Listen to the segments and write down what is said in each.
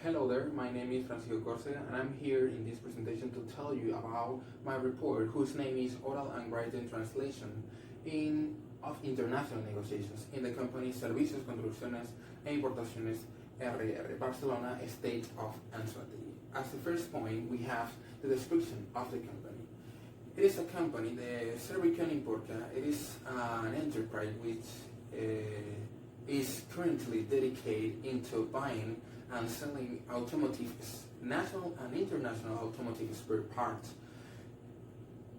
Hello there, my name is Corcega and I'm here in this presentation to tell you about my report whose name is Oral and Written Translation of International Negotiations in the company Servicios, Construcciones e Importaciones RR, Barcelona, State of Strategy. As the first point, we have the description of the company. It is a company, the Servicios Importa. It is an enterprise which is currently dedicated into buying and selling automotive, national and international automotive spare parts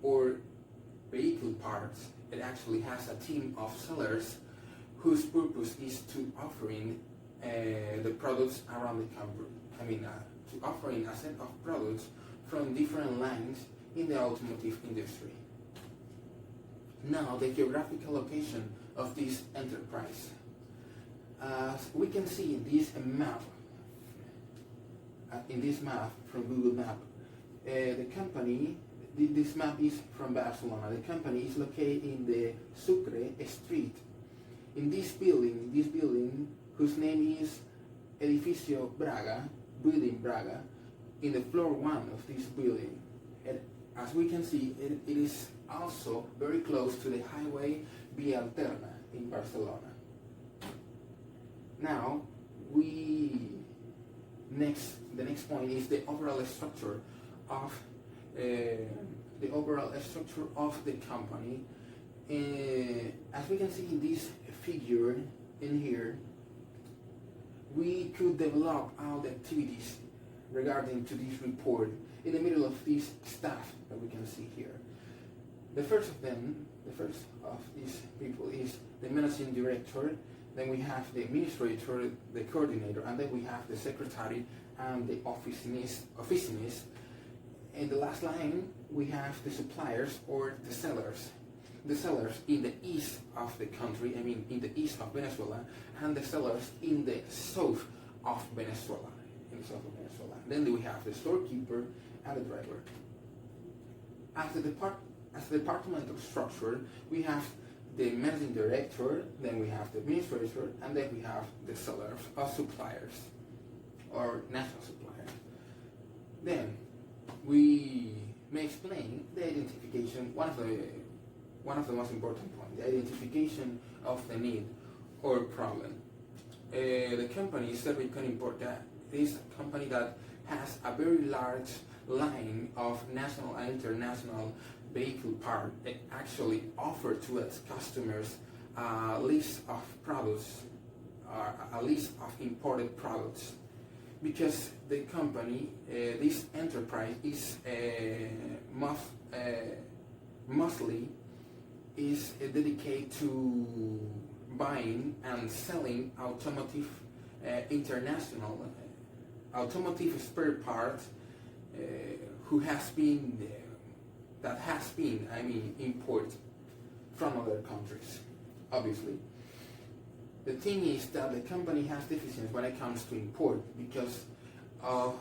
or vehicle parts. It actually has a team of sellers whose purpose is to offering the products around the country. To offering a set of products from different lines in the automotive industry. Now, the geographical location of this enterprise. As we can see in this map, from Google Map, the company, this map is from Barcelona. The company is located in the Sucre street. In this building, whose name is Edificio Braga, Building Braga, in the floor 1 of this building. As we can see, it is also very close to the highway Via Alterna in Barcelona. Now, the next point is the overall structure of the company. As we can see in this figure in here, we could develop all the activities regarding to this report in the middle of this staff that we can see here. The first of these people is the managing director. Then we have the administrator, the coordinator, and then we have the secretary and the officinist. In the last line, we have the suppliers or the sellers. The sellers in the east of the country, in the east of Venezuela, and the sellers in the south of Venezuela. Then we have the storekeeper and the driver. As the departmental structure, we have the managing director, then we have the administrator, and then we have the sellers or suppliers or national suppliers. Then we may explain the identification, one of the most important points, the identification of the need or problem. The company Servicios Importa is a company that has a very large line of national and international vehicle part. It actually offers to its customers a list of products, a list of imported products, because the company, this enterprise, is mostly is dedicated to buying and selling automotive spare parts that has been imported from other countries. Obviously, the thing is that the company has deficiencies when it comes to import because of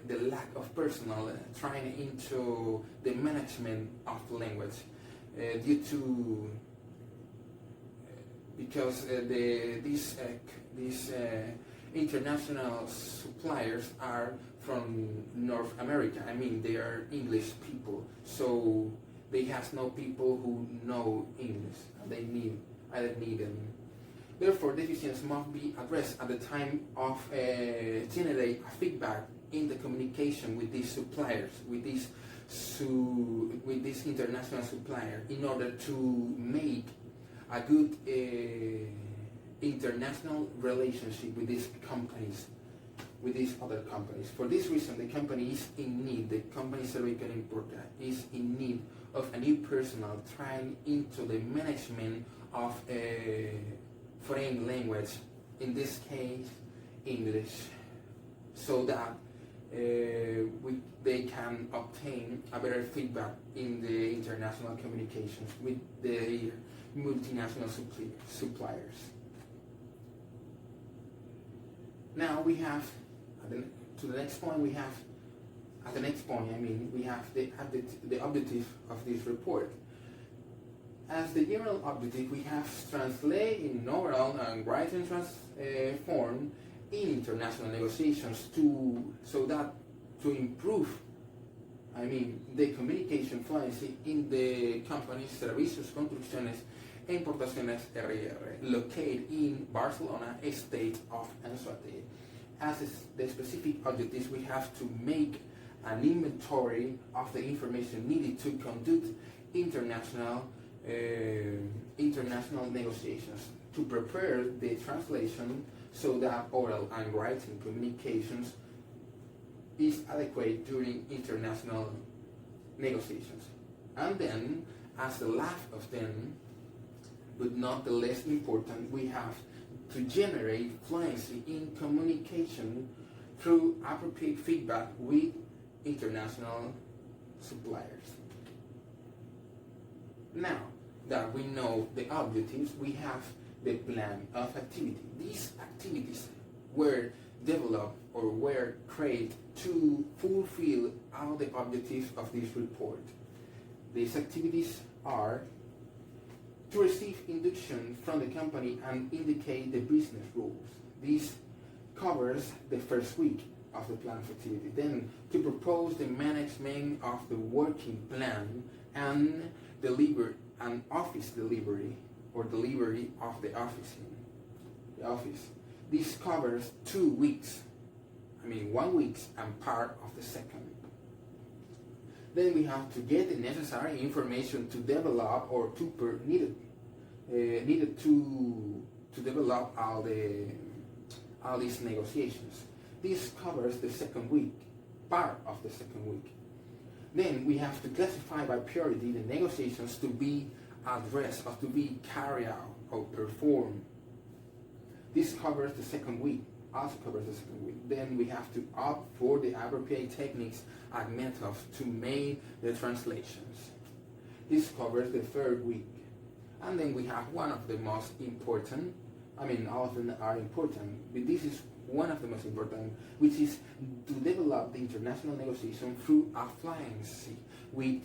the lack of personnel trying into the management of the language because these international suppliers are from North America. They are English people, so they have no people who know English. They need them. Therefore, deficiencies must be addressed at the time of generate a feedback in the communication with these suppliers, with this international supplier, in order to make a good international relationship with these companies, with these other companies. For this reason, the company is in need, the company Servicios Importa is in need of a new personnel trying into the management of a foreign language, in this case English, so that they can obtain a better feedback in the international communications with the multinational suppliers. Now we have, we have the objective of this report. As the general objective, we have translate in oral and written form in international negotiations to improve, the communication fluency in the company's Servicios, Construcciones e Importaciones RR, located in Barcelona, state of Anzoátegui. As the specific objectives, we have to make an inventory of the information needed to conduct international negotiations, to prepare the translation so that oral and written communications is adequate during international negotiations. And then, as the last of them, but not the less important, we have to generate fluency in communication through appropriate feedback with international suppliers. Now that we know the objectives, we have the plan of activity. These activities were developed or were created to fulfill all the objectives of this report. These activities are to receive induction from the company and indicate the business rules. This covers the first week of the plan of activity. Then to propose the management of the working plan and deliver an office delivery or delivery of the office. This covers 2 weeks. 1 week and part of the second. Then we have to get the necessary information to develop or needed to develop all these negotiations. This covers the second week, part of the second week. Then we have to classify by priority the negotiations to be addressed or to be carried out or performed. This covers the second week, also covers the second week. Then we have to opt for the appropriate techniques and methods to make the translations. This covers the third week. And then we have one of the most important, all of them are important, but this is one of the most important, which is to develop the international negotiation through alliance with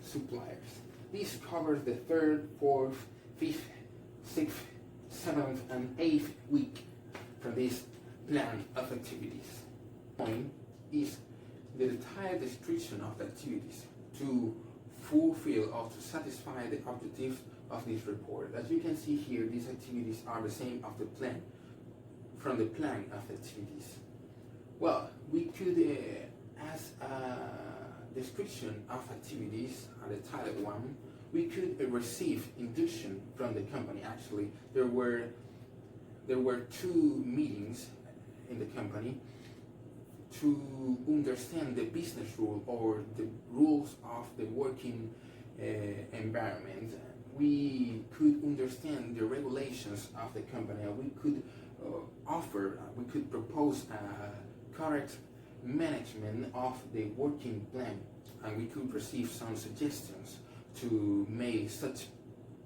suppliers. This covers the third, fourth, fifth, sixth, seventh, and eighth week from this plan of activities. Point is the detailed description of the activities to fulfill or to satisfy the objectives of this report. As you can see here, these activities are the same of the plan, from the plan of activities. Well, we could, as a description of activities, the title one, we could receive induction from the company. Actually, there were 2 meetings in the company to understand the business rule or the rules of the working environment. We could understand the regulations of the company. We could we could propose a correct management of the working plan, and we could receive some suggestions to make such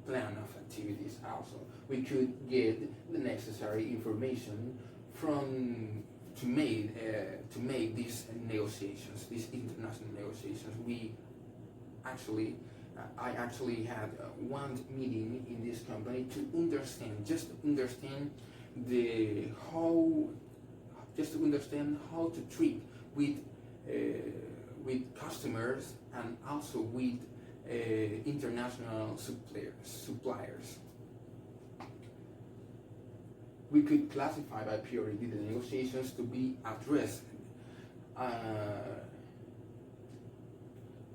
plan of activities. Also, we could get the necessary information to make these negotiations, these international negotiations. I actually had one meeting in this company to understand how to treat with customers and also with international suppliers. We could classify by priority the negotiations to be addressed,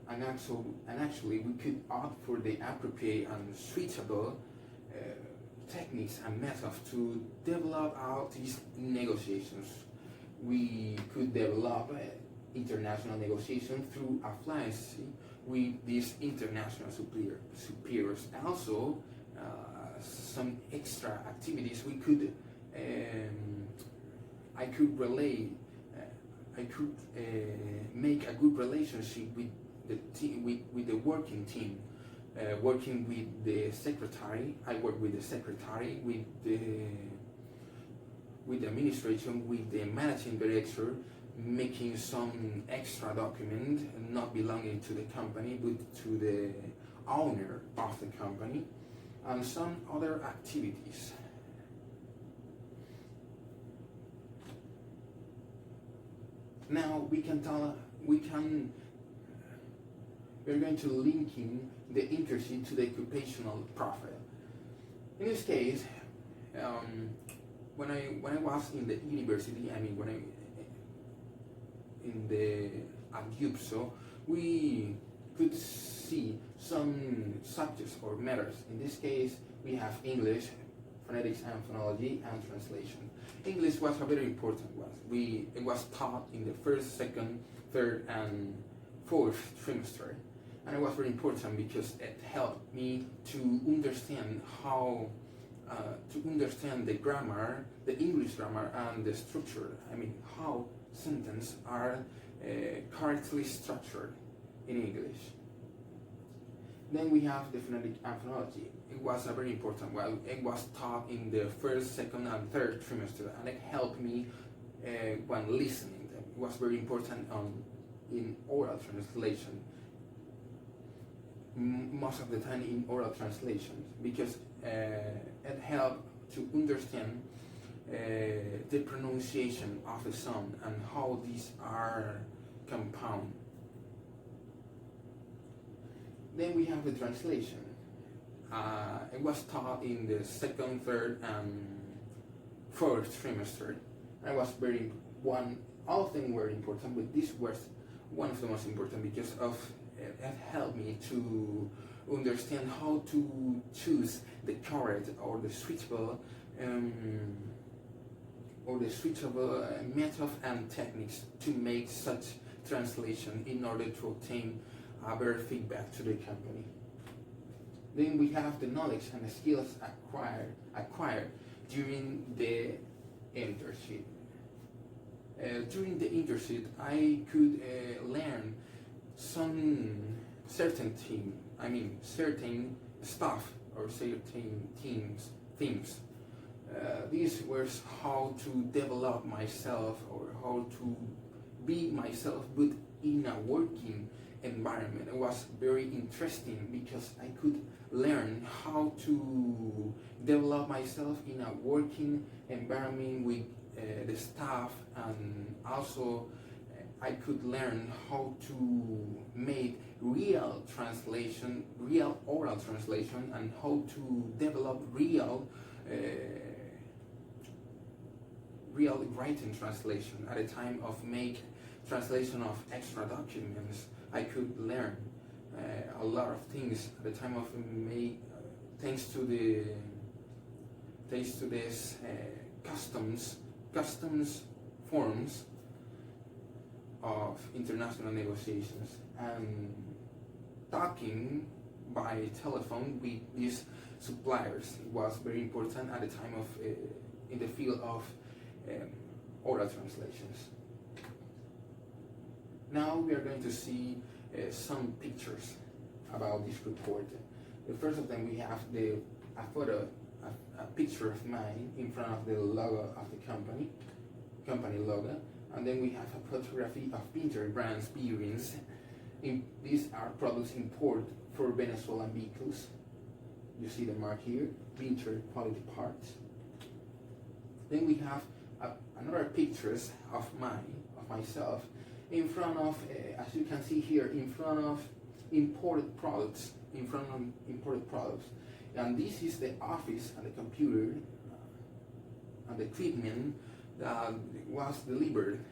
and actually we could opt for the appropriate and suitable techniques and methods to develop out these negotiations. We could develop international negotiation through alliance with these international superiors. Also, some extra activities we could. I could make a good relationship with the team, with the working team, working with the secretary. I work with the secretary, with the administration, with the managing director, making some extra document not belonging to the company but to the owner of the company, and some other activities. Now we're going to link in the internship to the occupational profile. In this case, when I was in the university, at Iutso, we could see some subjects or matters. In this case, we have English, phonetics and phonology, and translation. English was a very important one. It was taught in the first, second, third, and fourth trimester, and it was very important because it helped me to understand the grammar, the English grammar, and the structure. How sentences are correctly structured in English. Then we have the phonetic and phonology. It was a very important one. It was taught in the first, second, and third trimester, and it helped me when listening. It was very important in oral translation. Most of the time in oral translation, because it helped to understand the pronunciation of a sound and how these are compound. Then we have the translation. It was taught in the second, third, and fourth trimester. And it was all of them were important, but this was one of the most important because it helped me to understand how to choose the correct or the switchable method and techniques to make such translation in order to obtain a better feedback to the company. Then we have the knowledge and the skills acquired during the internship. During the internship, I could learn certain stuff or certain things. This was how to develop myself or how to be myself, but in a working environment. It was very interesting because I could learn how to develop myself in a working environment with the staff, and also I could learn how to make real oral translation, and how to develop real writing translation. At the time of make translation of extra documents, I could learn a lot of things at the time of make, thanks to this customs forms of international negotiations, and talking by telephone with these suppliers. It was very important at the time of in the field of oral translations. Now we are going to see some pictures about this report. The first of them, we have a picture of mine in front of the logo of the company logo, and then we have a photography of Pinter brands bearings. These are products imported for Venezuelan vehicles. You see the mark here, Pinter quality parts. Then we have another pictures of myself in front of, as you can see here, in front of imported products. And this is the office and the computer and the equipment that was delivered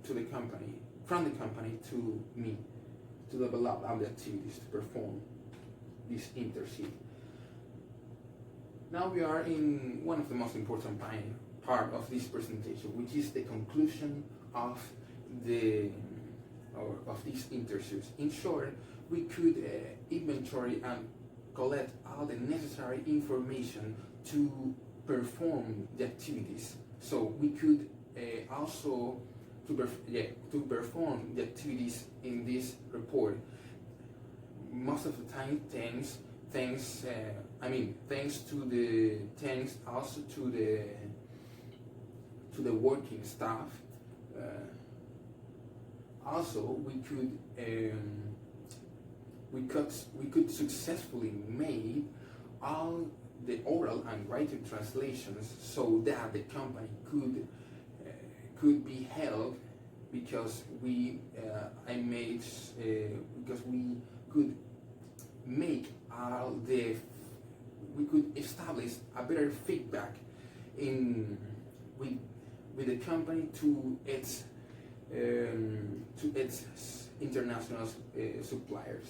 to the company, from the company to me, to develop all the activities to perform this internship. Now we are in one of the most important part of this presentation, which is the conclusion of these internships. In short, we could inventory and collect all the necessary information to perform the activities. So we could also to perform the activities in this report. Most of the time, thanks also to the working staff. Also, we could successfully make all the oral and writing translations, so that the company could be held because because we could make we could establish a better feedback in with the company to its international suppliers.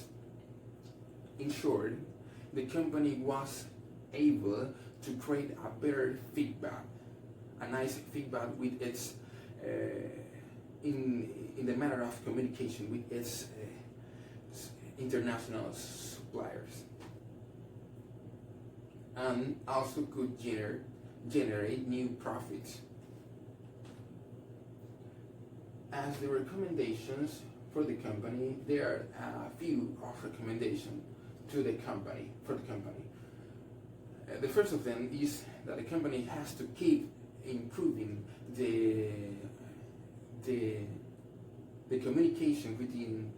In short, the company was able to create a better feedback, a nice feedback with its in the matter of communication with its international suppliers, and also could generate new profits. As the recommendations for the company, there are a few of recommendations to the company for the company. The first of them is that the company has to keep improving the communication within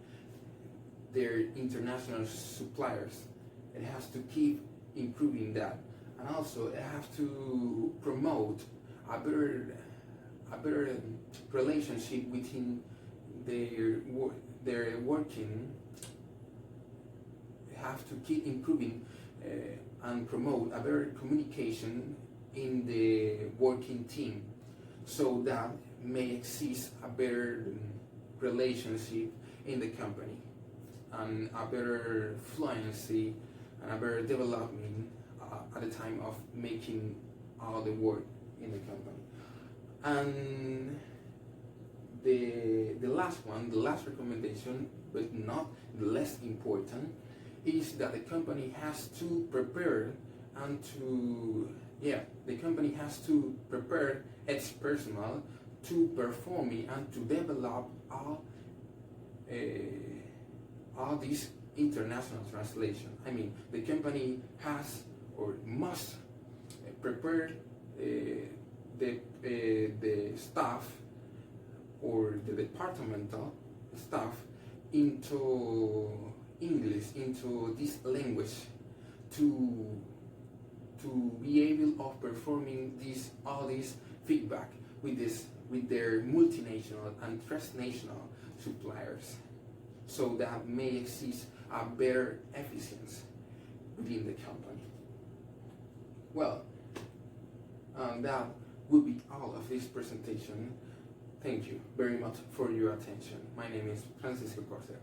their international suppliers. It has to keep improving that, and also it has to promote a better relationship within their working. Have to keep improving and promote a better communication in the working team, so that may exist a better relationship in the company, and a better fluency and a better development at the time of making all the work in the company. And the last one, the last recommendation, but not the less important, is that the company has to prepare the company has to prepare its personnel to perform and to develop all these international translation. I mean, the company has or must prepare the staff or the departmental staff into English, into this language, to be able of performing all this feedback with their multinational and transnational suppliers, so that may exist a better efficiency within the company. Well, that will be all of this presentation. Thank you very much for your attention. My name is Francisco Corcega.